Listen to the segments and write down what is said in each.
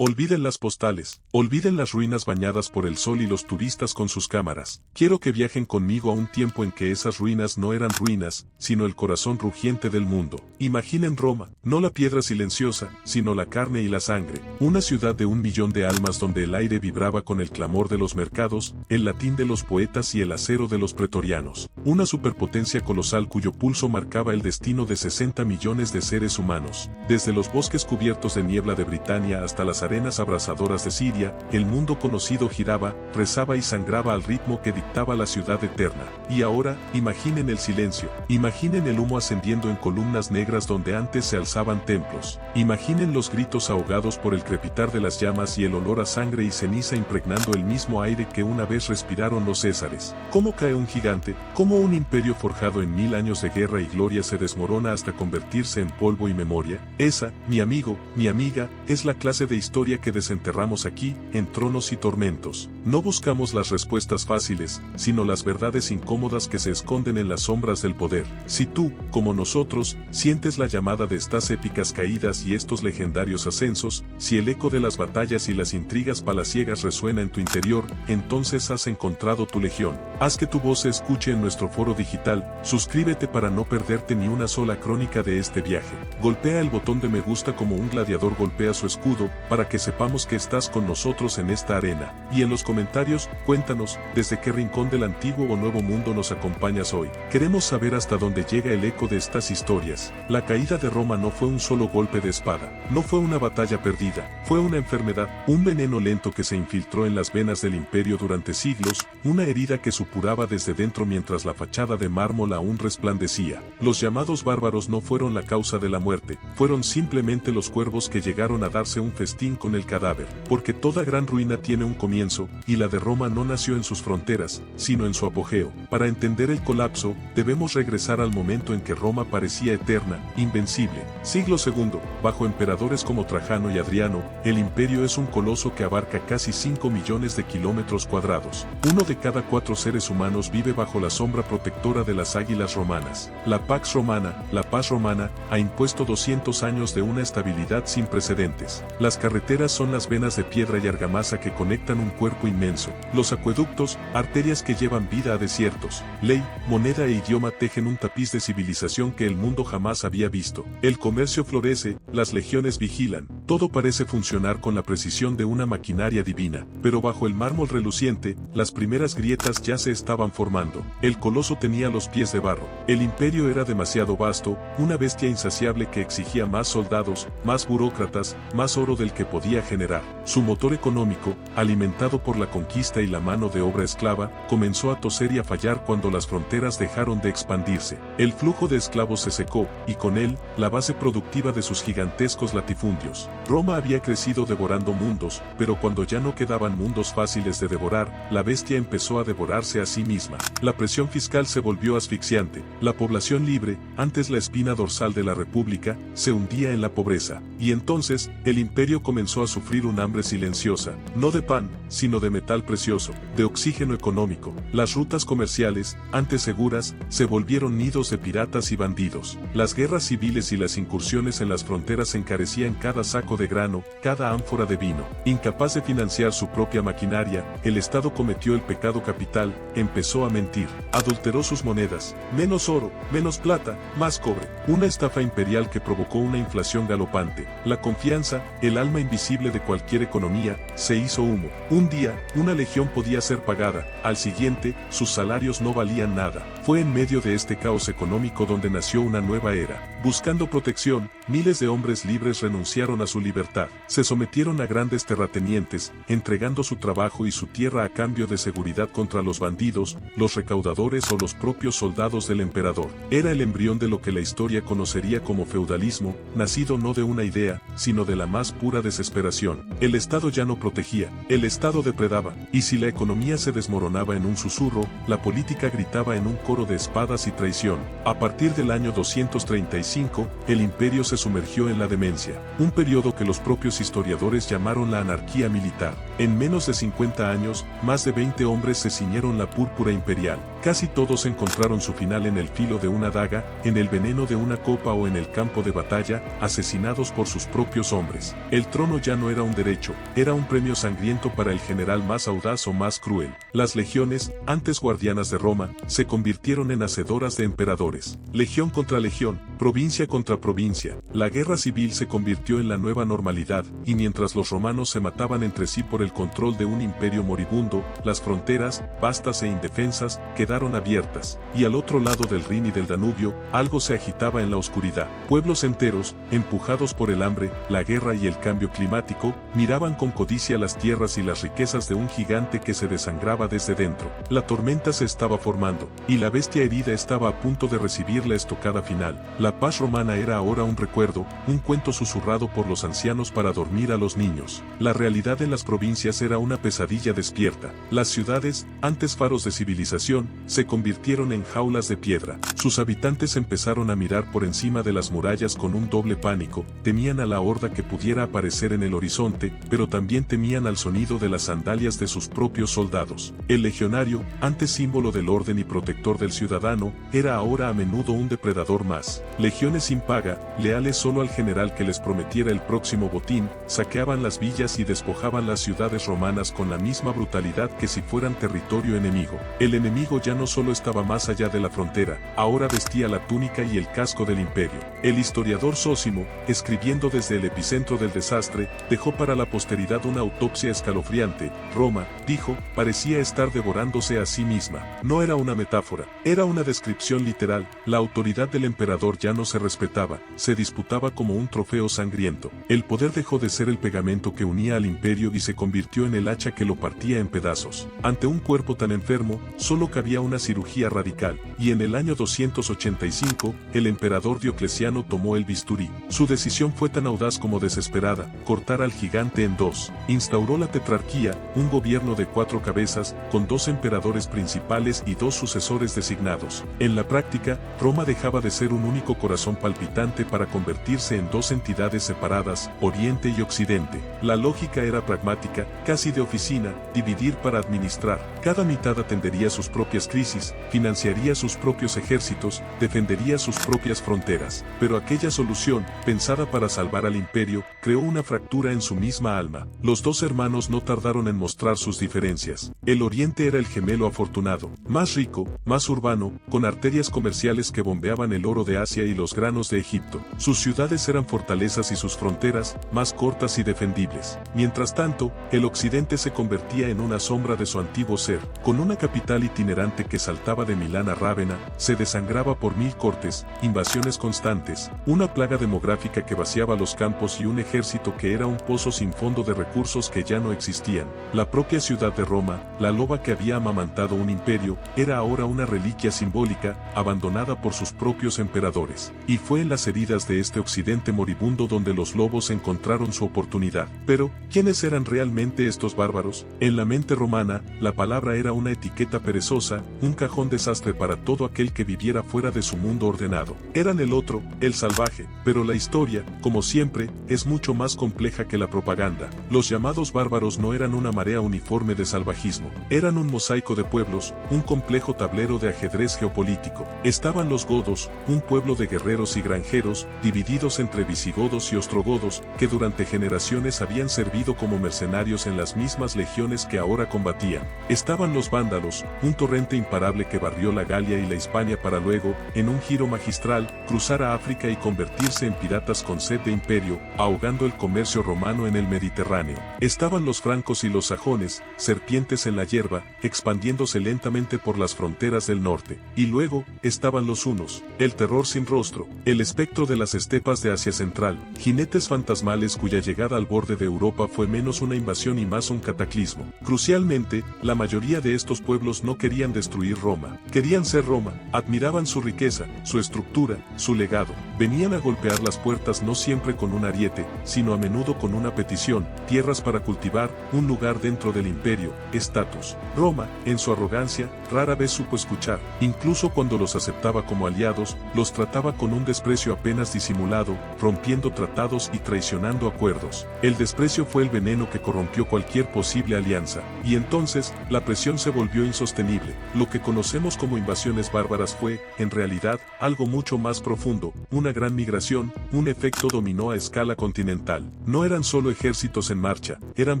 Olviden las postales, olviden las ruinas bañadas por el sol y los turistas con sus cámaras. Quiero que viajen conmigo a un tiempo en que esas ruinas no eran ruinas, sino el corazón rugiente del mundo. Imaginen Roma, no la piedra silenciosa, sino la carne y la sangre. Una ciudad de 1 millón de almas donde el aire vibraba con el clamor de los mercados, el latín de los poetas y el acero de los pretorianos. Una superpotencia colosal cuyo pulso marcaba el destino de 60 millones de seres humanos. Desde los bosques cubiertos de niebla de Britania hasta las arenas abrasadoras de Siria, el mundo conocido giraba, rezaba y sangraba al ritmo que dictaba la ciudad eterna. Y ahora, imaginen el silencio, imaginen el humo ascendiendo en columnas negras donde antes se alzaban templos. Imaginen los gritos ahogados por el crepitar de las llamas y el olor a sangre y ceniza impregnando el mismo aire que una vez respiraron los césares. ¿Cómo cae un gigante? ¿Cómo un imperio forjado en 1000 años de guerra y gloria se desmorona hasta convertirse en polvo y memoria? Esa, mi amigo, mi amiga, es la clase de historia que desenterramos aquí, en Tronos y Tormentos. No buscamos las respuestas fáciles, sino las verdades incómodas que se esconden en las sombras del poder. Si tú, como nosotros, sientes la llamada de estas épicas caídas y estos legendarios ascensos, si el eco de las batallas y las intrigas palaciegas resuena en tu interior, entonces has encontrado tu legión. Haz que tu voz se escuche en nuestro foro digital, suscríbete para no perderte ni una sola crónica de este viaje. Golpea el botón de me gusta como un gladiador golpea su escudo, para que sepamos que estás con nosotros en esta arena. Y en los comentarios, cuéntanos, desde qué rincón del antiguo o nuevo mundo nos acompañas hoy. Queremos saber hasta dónde llega el eco de estas historias. La caída de Roma no fue un solo golpe de espada, no fue una batalla perdida, fue una enfermedad, un veneno lento que se infiltró en las venas del imperio durante siglos, una herida que supuraba desde dentro mientras la fachada de mármol aún resplandecía. Los llamados bárbaros no fueron la causa de la muerte, fueron simplemente los cuervos que llegaron a darse un festín con el cadáver, porque toda gran ruina tiene un comienzo, y la de Roma no nació en sus fronteras, sino en su apogeo. Para entender el colapso, debemos regresar al momento en que Roma parecía eterna, invencible. Siglo II, bajo emperadores como Trajano y Adriano, el imperio es un coloso que abarca casi 5 millones de kilómetros cuadrados. 1 de cada 4 seres humanos vive bajo la sombra protectora de las águilas romanas. La Pax Romana, la paz romana, ha impuesto 200 años de una estabilidad sin precedentes. Las carreteras son las venas de piedra y argamasa que conectan un cuerpo inmenso. Los acueductos, arterias que llevan vida a desiertos. Ley, moneda e idioma tejen un tapiz de civilización que el mundo jamás había visto. El comercio florece, las legiones vigilan. Todo parece funcionar con la precisión de una maquinaria divina. Pero bajo el mármol reluciente, las primeras grietas ya se estaban formando. El coloso tenía los pies de barro. El imperio era demasiado vasto, una bestia insaciable que exigía más soldados, más burócratas, más oro del que podía generar. Su motor económico, alimentado por la conquista y la mano de obra esclava, comenzó a toser y a fallar cuando las fronteras dejaron de expandirse. El flujo de esclavos se secó, y con él, la base productiva de sus gigantescos latifundios. Roma había crecido devorando mundos, pero cuando ya no quedaban mundos fáciles de devorar, la bestia empezó a devorarse a sí misma. La presión fiscal se volvió asfixiante. La población libre, antes la espina dorsal de la república, se hundía en la pobreza. Y entonces, el imperio comenzó a sufrir un hambre silenciosa, no de pan, sino de metal precioso, de oxígeno económico. Las rutas comerciales, antes seguras, se volvieron nidos de piratas y bandidos. Las guerras civiles y las incursiones en las fronteras encarecían cada saco de grano, cada ánfora de vino. Incapaz de financiar su propia maquinaria, el Estado cometió el pecado capital, empezó a mentir. Adulteró sus monedas, menos oro, menos plata, más cobre. Una estafa imperial que provocó una inflación galopante. La confianza, el alma invisible de cualquier economía, se hizo humo. Un día, una legión podía ser pagada, al siguiente, sus salarios no valían nada. Fue en medio de este caos económico donde nació una nueva era. Buscando protección, miles de hombres libres renunciaron a su libertad. Se sometieron a grandes terratenientes, entregando su trabajo y su tierra a cambio de seguridad contra los bandidos, los recaudadores o los propios soldados del emperador. Era el embrión de lo que la historia conocería como feudalismo, nacido no de una idea, sino de la más pura desesperación. El Estado ya no protegía, el Estado depredaba, y si la economía se desmoronaba en un susurro, la política gritaba en un coro de espadas y traición. A partir del año 235, el imperio se sumergió en la demencia, un periodo lo que los propios historiadores llamaron la anarquía militar. En menos de 50 años, más de 20 hombres se ciñeron la púrpura imperial. Casi todos encontraron su final en el filo de una daga, en el veneno de una copa o en el campo de batalla, asesinados por sus propios hombres. El trono ya no era un derecho, era un premio sangriento para el general más audaz o más cruel. Las legiones, antes guardianas de Roma, se convirtieron en hacedoras de emperadores. Legión contra legión, provincia contra provincia. La guerra civil se convirtió en la nueva normalidad, y mientras los romanos se mataban entre sí por el control de un imperio moribundo, las fronteras, vastas e indefensas, quedaron abiertas, y al otro lado del Rin y del Danubio, algo se agitaba en la oscuridad. Pueblos enteros, empujados por el hambre, la guerra y el cambio climático, miraban con codicia las tierras y las riquezas de un gigante que se desangraba desde dentro. La tormenta se estaba formando, y la bestia herida estaba a punto de recibir la estocada final. La paz romana era ahora un recuerdo, un cuento susurrado por los ancianos para dormir a los niños. La realidad en las provincias era una pesadilla despierta. Las ciudades, antes faros de civilización, se convirtieron en jaulas de piedra. Sus habitantes empezaron a mirar por encima de las murallas con un doble pánico, temían a la horda que pudiera aparecer en el horizonte, pero también temían al sonido de las sandalias de sus propios soldados. El legionario, antes símbolo del orden y protector del ciudadano, era ahora a menudo un depredador más. Legiones sin paga, leales solo al general que les prometiera el próximo botín, saqueaban las villas y despojaban las ciudades romanas con la misma brutalidad que si fueran territorio enemigo. El enemigo ya no solo estaba más allá de la frontera, ahora vestía la túnica y el casco del imperio. El historiador Zósimo, escribiendo desde el epicentro del desastre, dejó para la posteridad una autopsia escalofriante. Roma, dijo, parecía estar devorándose a sí misma. No era una metáfora, era una descripción literal. La autoridad del emperador ya no se respetaba, se disputaba como un trofeo sangriento. El poder dejó de ser el pegamento que unía al imperio y se convirtió en el hacha que lo partía en pedazos. Ante un cuerpo tan enfermo, solo cabía una cirugía radical, y en el año 285, el emperador Diocleciano tomó el bisturí. Su decisión fue tan audaz como desesperada: cortar al gigante en dos. Instauró la tetrarquía, un gobierno de 4 cabezas, con 2 emperadores principales y 2 sucesores designados. En la práctica, Roma dejaba de ser un único corazón palpitante para convertirse en 2 entidades separadas, Oriente y Occidente. La lógica era pragmática, casi de oficina: dividir para administrar. Cada mitad atendería sus propias crisis, financiaría sus propios ejércitos, defendería sus propias fronteras. Pero aquella solución, pensada para salvar al imperio, creó una fractura en su misma alma. Los 2 hermanos no tardaron en mostrar sus diferencias. El Oriente era el gemelo afortunado, más rico, más urbano, con arterias comerciales que bombeaban el oro de Asia y los granos de Egipto. Sus ciudades eran fortalezas y sus fronteras, más cortas y defendibles. Mientras tanto, el Occidente se convertía en una sombra de su antiguo ser. Con una capital itinerante que saltaba de Milán a Rávena, se desangraba por 1000 cortes, invasiones constantes, una plaga demográfica que vaciaba los campos y un ejército que era un pozo sin fondo de recursos que ya no existían. La propia ciudad de Roma, la loba que había amamantado un imperio, era ahora una reliquia simbólica, abandonada por sus propios emperadores. Y fue en las heridas de este occidente moribundo donde los lobos encontraron su oportunidad. Pero, ¿quiénes eran realmente estos bárbaros? En la mente romana, la palabra era una etiqueta perezosa, un cajón desastre para todo aquel que viviera fuera de su mundo ordenado. Eran el otro, el salvaje, pero la historia, como siempre, es mucho más compleja que la propaganda. Los llamados bárbaros no eran una marea uniforme de salvajismo, eran un mosaico de pueblos, un complejo tablero de ajedrez geopolítico. Estaban los godos, un pueblo de guerreros y granjeros, divididos entre visigodos y ostrogodos, que durante generaciones habían servido como mercenarios en las mismas legiones que ahora combatían. Estaban los vándalos, un torrente imparable que barrió la Galia y la Hispania para luego, en un giro magistral, cruzar a África y convertirse en piratas con sed de imperio, ahogando el comercio romano en el Mediterráneo. Estaban los francos y los sajones, serpientes en la hierba, expandiéndose lentamente por las fronteras del norte. Y luego, estaban los hunos, el terror sin rostro, el espectro de las estepas de Asia Central, jinetes fantasmales cuya llegada al borde de Europa fue menos una invasión y más un cataclismo. Crucialmente, la mayoría de estos pueblos no querían destruir Roma, querían ser Roma, admiraban su riqueza, su estructura, su legado. Venían a golpear las puertas no siempre con un ariete, sino a menudo con una petición: tierras para cultivar, un lugar dentro del imperio, estatus. Roma, en su arrogancia, rara vez supo escuchar. Incluso cuando los aceptaba como aliados, los trataba con un desprecio apenas disimulado, rompiendo tratados y y traicionando acuerdos. El desprecio fue el veneno que corrompió cualquier posible alianza, y entonces, la presión se volvió insostenible. Lo que conocemos como invasiones bárbaras fue, en realidad, algo mucho más profundo, una gran migración, un efecto dominó a escala continental. No eran solo ejércitos en marcha, eran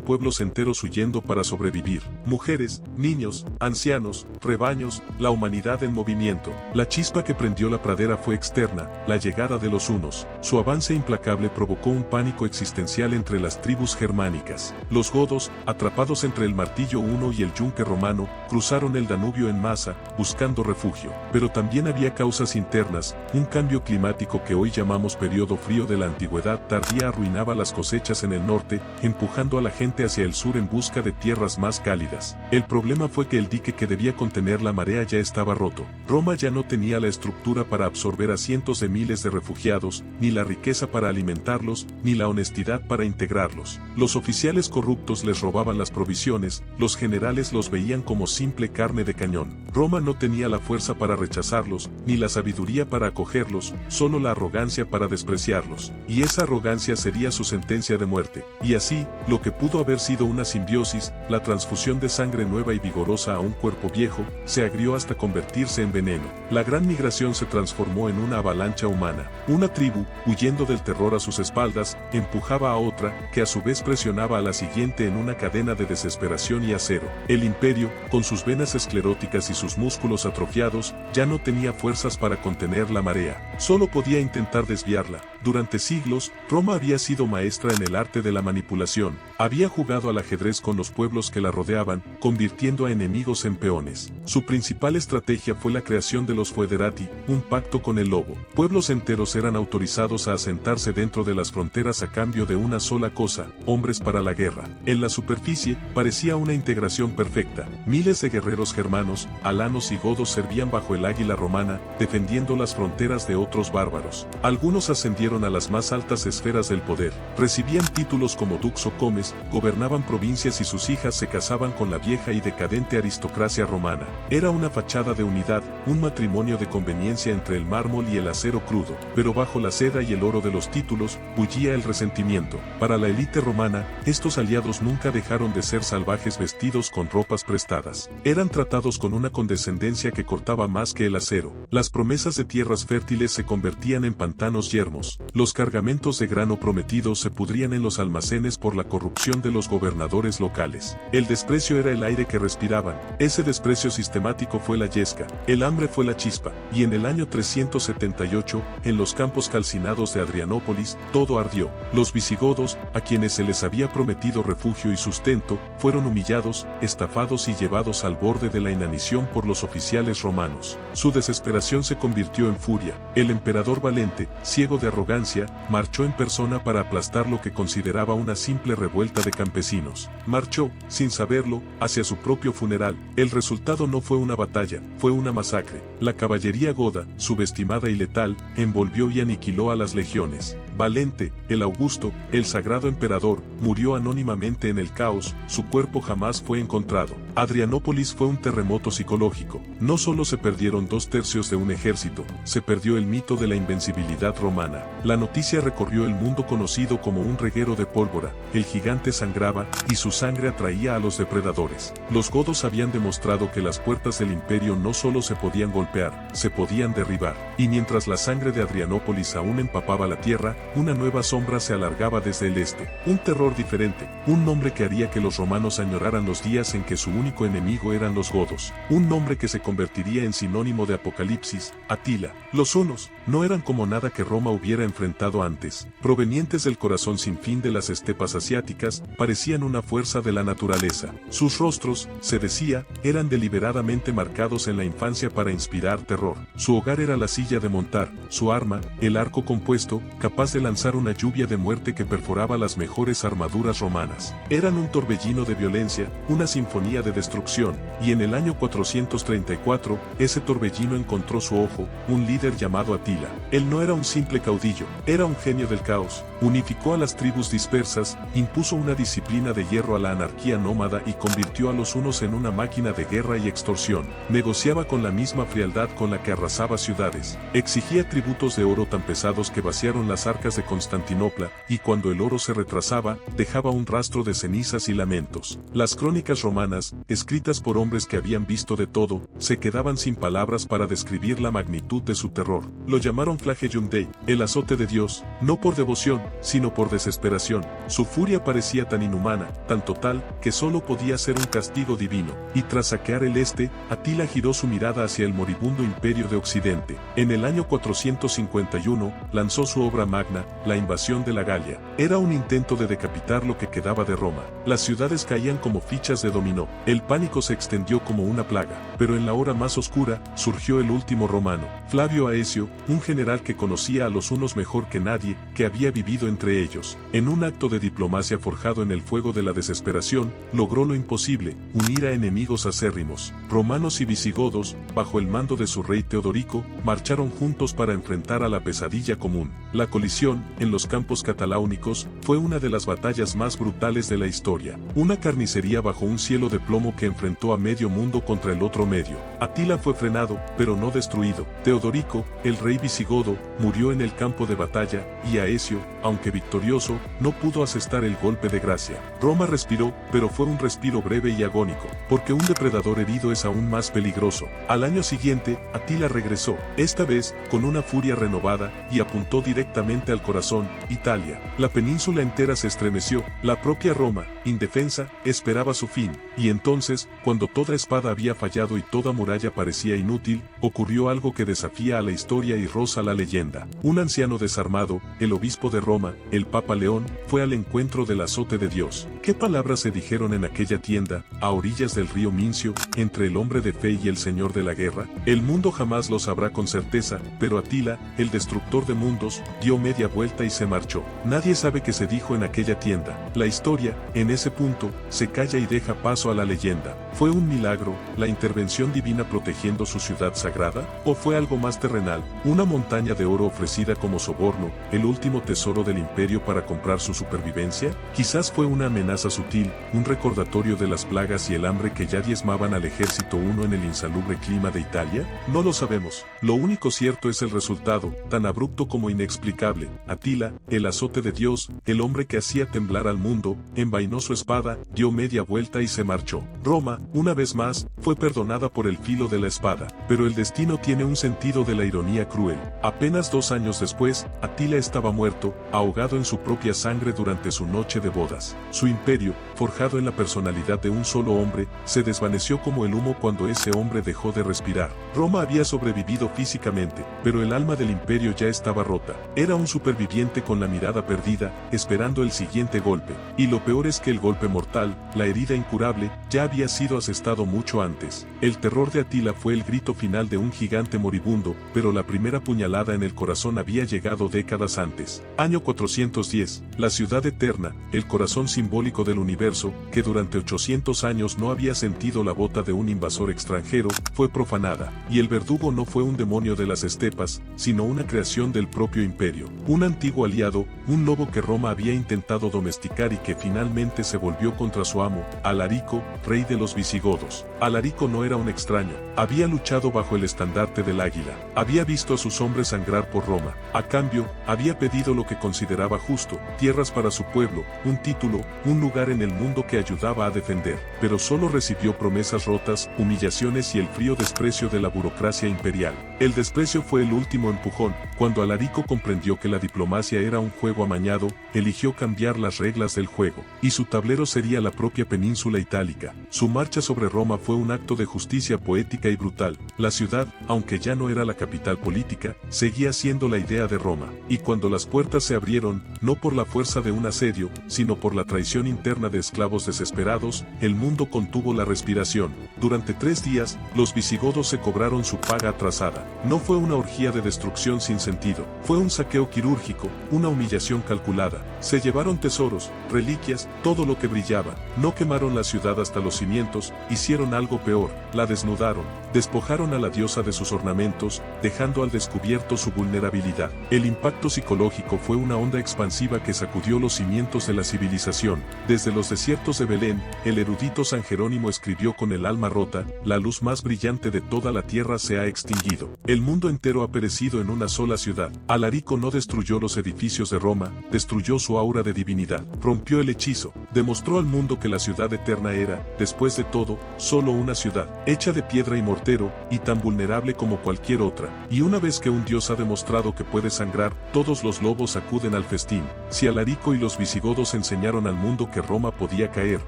pueblos enteros huyendo para sobrevivir. Mujeres, niños, ancianos, rebaños, la humanidad en movimiento. La chispa que prendió la pradera fue externa, la llegada de los hunos. Su avance implacable provocó un pánico existencial entre las tribus germánicas. Los godos, atrapados entre el martillo huno y el yunque romano, cruzaron el Danubio en masa, buscando refugio. Pero también había causas internas, un cambio climático que hoy llamamos periodo frío de la antigüedad tardía arruinaba las cosechas en el norte, empujando a la gente hacia el sur en busca de tierras más cálidas. El problema fue que el dique que debía contener la marea ya estaba roto. Roma ya no tenía la estructura para absorber a cientos de miles de refugiados, ni la riqueza para alimentarlos, ni la honestidad para integrarlos. Los oficiales corruptos les robaban las provisiones, los generales los veían como simple carne de cañón. Roma no tenía la fuerza para rechazarlos, ni la sabiduría para acogerlos, solo la arrogancia para despreciarlos. Y esa arrogancia sería su sentencia de muerte. Y así, lo que pudo haber sido una simbiosis, la transfusión de sangre nueva y vigorosa a un cuerpo viejo, se agrió hasta convertirse en veneno. La gran migración se transformó en una avalancha humana. Una tribu, huyendo del terror a sus espaldas, empujaba a otra, que a su vez presionaba a la siguiente en una cadena de desesperación y acero. El imperio, con sus venas escleróticas y sus músculos atrofiados, ya no tenía fuerzas para contener la marea. Solo podía intentar desviarla. Durante siglos, Roma había sido maestra en el arte de la manipulación. Había jugado al ajedrez con los pueblos que la rodeaban, convirtiendo a enemigos en peones. Su principal estrategia fue la creación de los foederati, un pacto con el lobo. Pueblos enteros eran autorizados a asentarse dentro de las fronteras a cambio de una sola cosa, hombres para la guerra. En la superficie, parecía una integración perfecta. Miles de guerreros germanos, alanos y godos servían bajo el águila romana, defendiendo las fronteras de otros bárbaros. Algunos ascendieron a las más altas esferas del poder, recibían títulos como dux o comes, gobernaban provincias y sus hijas se casaban con la vieja y decadente aristocracia romana. Era una fachada de unidad, un matrimonio de conveniencia entre el mármol y el acero crudo, pero bajo la seda y el oro de los títulos, bullía el resentimiento. Para la élite romana, estos aliados nunca dejaron de ser salvajes vestidos con ropas prestadas. Eran tratados con una condescendencia que cortaba más que el acero. Las promesas de tierras fértiles se convertían en pantanos yermos. Los cargamentos de grano prometidos se pudrían en los almacenes por la corrupción de los gobernadores locales. El desprecio era el aire que respiraban. Ese desprecio sistemático fue la yesca. El hambre fue la chispa. Y en el año 378, en los campos calcinados de Adrianópolis, todo ardió. Los visigodos, a quienes se les había prometido refugio y sustento, fueron humillados, estafados y llevados al borde de la inanición por los oficiales romanos. Su desesperación se convirtió en furia. El emperador Valente, ciego de arrogancia, marchó en persona para aplastar lo que consideraba una simple revuelta de campesinos. Marchó, sin saberlo, hacia su propio funeral. El resultado no fue una batalla, fue una masacre. La caballería goda, subestimada y letal, envolvió y aniquiló a las legiones. Valente, el augusto, el sagrado emperador, murió anónimamente en el caos, su cuerpo jamás fue encontrado. Adrianópolis fue un terremoto psicológico. No solo se perdieron 2/3 de un ejército, se perdió el mito de la invencibilidad romana. La noticia recorrió el mundo conocido como un reguero de pólvora. El gigante sangraba, y su sangre atraía a los depredadores. Los godos habían demostrado que las puertas del imperio no solo se podían golpear, se podían derribar. Y mientras la sangre de Adrianópolis aún empapaba la tierra, una nueva sombra se alargaba desde el este. Un terror diferente, un nombre que haría que los romanos añoraran los días en que su único enemigo eran los godos. Un nombre que se convertiría en sinónimo de apocalipsis, Atila. Los hunos no eran como nada que Roma hubiera enfrentado antes. Provenientes del corazón sin fin de las estepas asiáticas, parecían una fuerza de la naturaleza. Sus rostros, se decía, eran deliberadamente marcados en la infancia para inspirar terror. Su hogar era la silla de montar, su arma, el arco compuesto, capaz de lanzar una lluvia de muerte que perforaba las mejores armaduras romanas. Eran un torbellino de violencia, una sinfonía de destrucción, y en el año 434, ese torbellino encontró su ojo, un líder llamado Atila. Él no era un simple caudillo, era un genio del caos. Unificó a las tribus dispersas, impuso una disciplina de hierro a la anarquía nómada y convirtió a los hunos en una máquina de guerra y extorsión. Negociaba con la misma frialdad con la que arrasaba ciudades. Exigía tributos de oro tan pesados que vaciaron las arcas franjas de Constantinopla, y cuando el oro se retrasaba, dejaba un rastro de cenizas y lamentos. Las crónicas romanas, escritas por hombres que habían visto de todo, se quedaban sin palabras para describir la magnitud de su terror. Lo llamaron Flagellum Dei, el azote de Dios, no por devoción, sino por desesperación. Su furia parecía tan inhumana, tan total, que solo podía ser un castigo divino. Y tras saquear el este, Atila giró su mirada hacia el moribundo imperio de Occidente. En el año 451, lanzó su obra magna, la invasión de la Galia. Era un intento de decapitar lo que quedaba de Roma. Las ciudades caían como fichas de dominó. El pánico se extendió como una plaga. Pero en la hora más oscura, surgió el último romano, Flavio Aecio, un general que conocía a los hunos mejor que nadie, que había vivido entre ellos. En un acto de diplomacia forjado en el fuego de la desesperación, logró lo imposible, unir a enemigos acérrimos. Romanos y visigodos, bajo el mando de su rey Teodorico, marcharon juntos para enfrentar a la pesadilla común. La colisión, en los campos cataláunicos, fue una de las batallas más brutales de la historia. Una carnicería bajo un cielo de plomo que enfrentó a medio mundo contra el otro medio. Atila fue frenado, pero no destruido. Teodorico, el rey visigodo, murió en el campo de batalla, y Aecio, aunque victorioso, no pudo asestar el golpe de gracia. Roma respiró, pero fue un respiro breve y agónico, porque un depredador herido es aún más peligroso. Al año siguiente, Atila regresó, esta vez, con una furia renovada, y apuntó directamente al corazón, Italia. La península entera se estremeció, la propia Roma, indefensa, esperaba su fin, y entonces, cuando toda espada había fallado y toda muralla parecía inútil, ocurrió algo que desafía a la historia y roza la leyenda. Un anciano desarmado, el obispo de Roma, el Papa León, fue al encuentro del azote de Dios. ¿Qué palabras se dijeron en aquella tienda, a orillas del río Mincio, entre el hombre de fe y el señor de la guerra? El mundo jamás lo sabrá con certeza, pero Atila, el destructor de mundos, dio media vuelta y se marchó. Nadie sabe qué se dijo en aquella tienda. La historia, en ese punto, se calla y deja paso a la leyenda. ¿Fue un milagro, la intervención divina protegiendo su ciudad sagrada? ¿O fue algo más terrenal, una montaña de oro ofrecida como soborno, el último tesoro del imperio para comprar su supervivencia? Quizás fue una amenaza sutil, un recordatorio de las plagas y el hambre que ya diezmaban al ejército huno en el insalubre clima de Italia. No lo sabemos. Lo único cierto es el resultado, tan abrupto como inexplicable. Atila, el azote de Dios, el hombre que hacía temblar al mundo, envainó su espada, dio media vuelta y se marchó. Roma, una vez más, fue perdonada por el filo de la espada, pero el destino tiene un sentido de la ironía cruel. Apenas 2 años después, Atila estaba muerto, ahogado en su propia sangre durante su noche de bodas. Su imperio, forjado en la personalidad de un solo hombre, se desvaneció como el humo cuando ese hombre dejó de respirar. Roma había sobrevivido físicamente, pero el alma del imperio ya estaba rota. Era un superviviente con la mirada perdida, esperando el siguiente golpe. Y lo peor es que el golpe mortal, la herida incurable, ya había sido asestado mucho antes. El terror de Atila fue el grito final de un gigante moribundo, pero la primera puñalada en el corazón había llegado décadas antes. Año 410, la ciudad eterna, el corazón simbólico del universo, que durante 800 años no había sentido la bota de un invasor extranjero, fue profanada, y el verdugo no fue un demonio de las estepas, sino una creación del propio imperio. Un antiguo aliado, un lobo que Roma había intentado domesticar y que finalmente se volvió contra su amo, Alarico, rey de los visigodos. Alarico no era un extraño, había luchado bajo el estandarte del águila, había visto a sus hombres sangrar por Roma. A cambio, había pedido lo que consideraba justo, tierras para su pueblo, un título, un lugar en el mundo que ayudaba a defender, pero solo recibió promesas rotas, humillaciones y el frío desprecio de la burocracia imperial. El desprecio fue el último empujón. Cuando Alarico comprendió que la diplomacia era un juego amañado, eligió cambiar las reglas del juego, y su tablero sería la propia península itálica. Su marcha sobre Roma fue un acto de justicia poética y brutal. La ciudad, aunque ya no era la capital política, seguía siendo la idea de Roma. Y cuando las puertas se abrieron, no por la fuerza de un asedio, sino por la traición interna de esclavos desesperados, el mundo contuvo la respiración. Durante 3 días, los visigodos se cobraron su paga atrasada. No fue una orgía de destrucción sin sentido, fue un saqueo quirúrgico, una humillación calculada. Se llevaron tesoros, reliquias, todo lo que brillaba. No quemaron la ciudad hasta los cimientos, hicieron algo peor, la desnudaron, despojaron a la diosa de sus ornamentos, dejando al descubierto su vulnerabilidad. El impacto psicológico fue una onda expansiva que sacudió los cimientos de la civilización, desde los desiertos de Belén, el erudito San Jerónimo escribió con el alma rota: la luz más brillante de toda la tierra se ha extinguido. El mundo entero ha perecido en una sola ciudad. Alarico no destruyó los edificios de Roma, destruyó su aura de divinidad, rompió el hechizo, demostró al mundo que la ciudad eterna era, después de todo, solo una ciudad, hecha de piedra y mortero, y tan vulnerable como cualquier otra. Y una vez que un dios ha demostrado que puede sangrar, todos los lobos acuden al festín. Si Alarico y los visigodos enseñaron al mundo que Roma podía caer,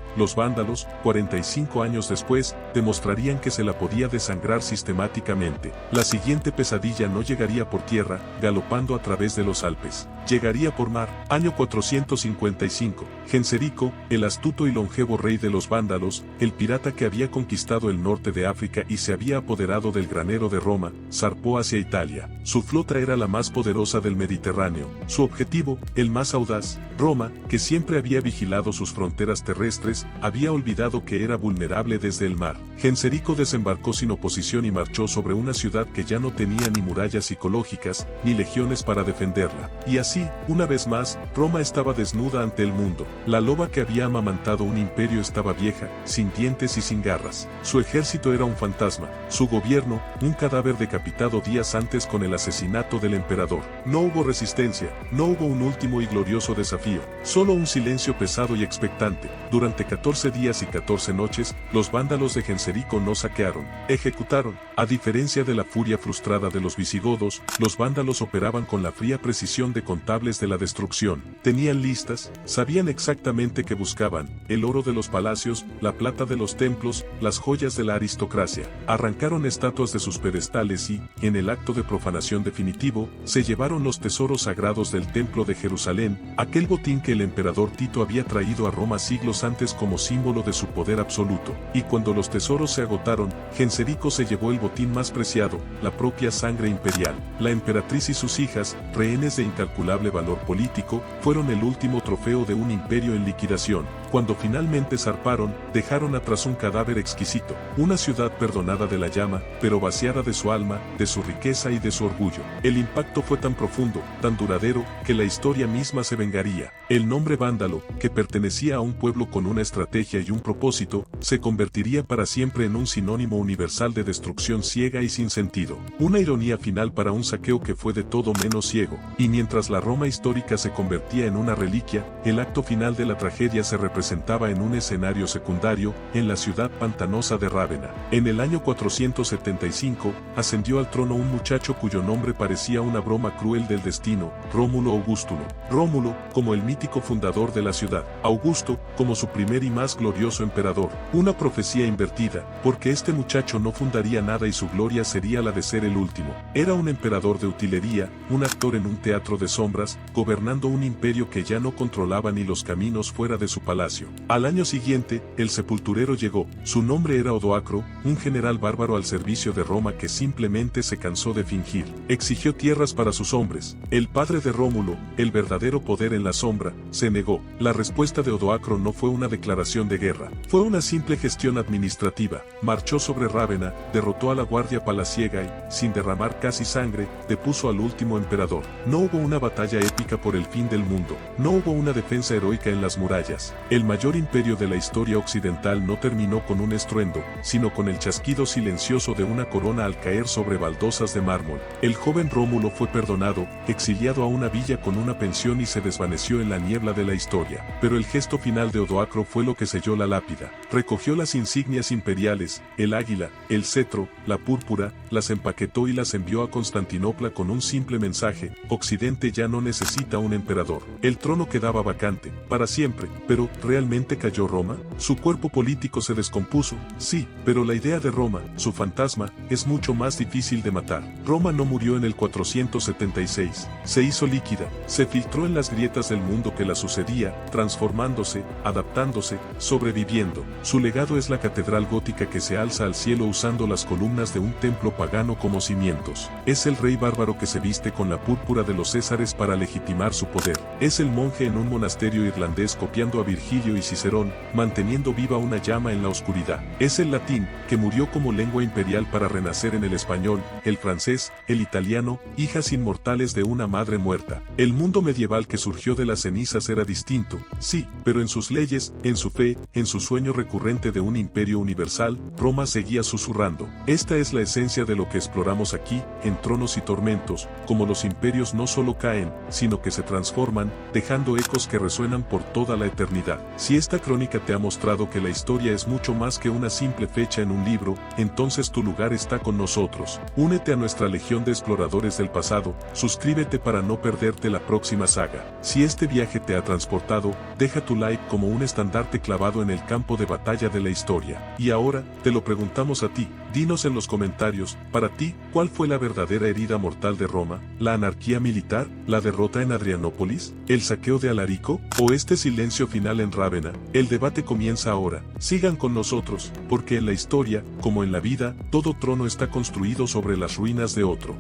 los vándalos, 45 años después, demostrarían que se la podía desangrar sistemáticamente. La siguiente pesadilla no llegaría por tierra, galopando a través de los Alpes. Llegaría por mar. Año 455. Genserico, el astuto y longevo rey de los vándalos, el pirata que había conquistado el norte de África y se había apoderado del granero de Roma, zarpó hacia Italia. Su flota era la más poderosa del Mediterráneo. Su objetivo, el más audaz. Roma, que siempre había vigilado sus fronteras terrestres, había olvidado que era vulnerable desde el mar. Genserico desembarcó sin oposición y marchó sobre una ciudad que ya no tenía ni murallas psicológicas, ni legiones para defenderla. Y así, una vez más, Roma estaba desnuda ante el mundo. La loba que había amamantado un imperio estaba vieja, sin dientes y sin garras. Su ejército era un fantasma, su gobierno, un cadáver decapitado días antes con el asesinato del emperador. No hubo resistencia, no hubo un último y glorioso desafío, solo un silencio pesado y expectante. Durante 14 días y 14 noches, los vándalos de Genserico no saquearon, ejecutaron. A diferencia de la furia frustrada de los visigodos, los vándalos operaban con la fría precisión de contables de la destrucción. Tenían listas, sabían exactamente qué buscaban: el oro de los palacios, la plata de los templos, las joyas de la aristocracia. Arrancaron estatuas de sus pedestales y, en el acto de profanación definitivo, se llevaron los tesoros sagrados del templo de Jerusalén, aquel botín que el emperador Tito había traído a Roma siglos antes como símbolo de su poder absoluto. Y cuando los tesoros se agotaron, Genserico se llevó el botín más preciado, la propia sangre imperial. La emperatriz y sus hijas, rehenes de incalculable valor político, fueron el último trofeo de un imperio en liquidación. Cuando finalmente zarparon, dejaron atrás un cadáver exquisito, una ciudad perdonada de la llama, pero vaciada de su alma, de su riqueza y de su orgullo. El impacto fue tan profundo, tan duradero, que la historia misma se vengaría. El nombre vándalo, que pertenecía a un pueblo con una estrategia y un propósito, se convertiría para siempre en un sinónimo universal de destrucción ciega y sin sentido. Una ironía final para un saqueo que fue de todo menos ciego. Y mientras la Roma histórica se convertía en una reliquia, el acto final de la tragedia se representaba en un escenario secundario, en la ciudad pantanosa de Rávena. En el año 475, ascendió al trono un muchacho cuyo nombre parecía una broma cruel del destino: Rómulo Augustulo. Rómulo, como el mítico fundador de la ciudad; Augusto, como su primer y más glorioso emperador. Una profecía invertida, porque este muchacho no fundaría nada y su gloria sería la de ser el último. Era un emperador de utilería, un actor en un teatro de sombras, gobernando un imperio que ya no controlaba ni los caminos fuera de su palacio. Al año siguiente, el sepulturero llegó. Su nombre era Odoacro, un general bárbaro al servicio de Roma que simplemente se cansó de fingir. Exigió tierras para sus hombres. El padre de Rómulo, el verdadero poder en la sombra, se negó. La respuesta de Odoacro no fue una declaración de guerra, fue una simple gestión administrativa. Marchó sobre Rávena, derrotó a la guardia palaciega y, sin derramar casi sangre, depuso al último emperador. No hubo una batalla épica por el fin del mundo, no hubo una defensa heroica en las murallas. El mayor imperio de la historia occidental no terminó con un estruendo, sino con el chasquido silencioso de una corona al caer sobre baldosas de mármol. El joven Rómulo fue perdonado, exiliado a una villa con una pensión y se desvaneció en la niebla de la historia. Pero el gesto final de Odoacro fue lo que selló la lápida. Recogió las insignias imperiales, el águila, el cetro, la púrpura, las empaquetó y las envió a Constantinopla con un simple mensaje: Occidente ya no necesita un emperador. El trono quedaba vacante, para siempre. Pero, ¿realmente cayó Roma? Su cuerpo político se descompuso, sí, pero la idea de Roma, su fantasma, es mucho más difícil de matar. Roma no murió en el 476, se hizo líquida, se filtró en las grietas del mundo que la sucedía, transformándose, adaptándose, sobreviviendo. Su legado es la catedral gótica que se alza al cielo usando las columnas de un templo pagano como cimientos. Es el rey bárbaro que se viste con la púrpura de los Césares para legitimar su poder. Es el monje en un monasterio irlandés copiando a Virgilio Virgilio y Cicerón, manteniendo viva una llama en la oscuridad. Es el latín, que murió como lengua imperial para renacer en el español, el francés, el italiano, hijas inmortales de una madre muerta. El mundo medieval que surgió de las cenizas era distinto, sí, pero en sus leyes, en su fe, en su sueño recurrente de un imperio universal, Roma seguía susurrando. Esta es la esencia de lo que exploramos aquí, en Tronos y Tormentos, como los imperios no solo caen, sino que se transforman, dejando ecos que resuenan por toda la eternidad. Si esta crónica te ha mostrado que la historia es mucho más que una simple fecha en un libro, entonces tu lugar está con nosotros. Únete a nuestra legión de exploradores del pasado, suscríbete para no perderte la próxima saga. Si este viaje te ha transportado, deja tu like como un estandarte clavado en el campo de batalla de la historia. Y ahora, te lo preguntamos a ti, dinos en los comentarios, para ti, ¿cuál fue la verdadera herida mortal de Roma? ¿La anarquía militar? ¿La derrota en Adrianópolis? ¿El saqueo de Alarico? ¿O este silencio final en Rávena? El debate comienza ahora. Sigan con nosotros, porque en la historia, como en la vida, todo trono está construido sobre las ruinas de otro.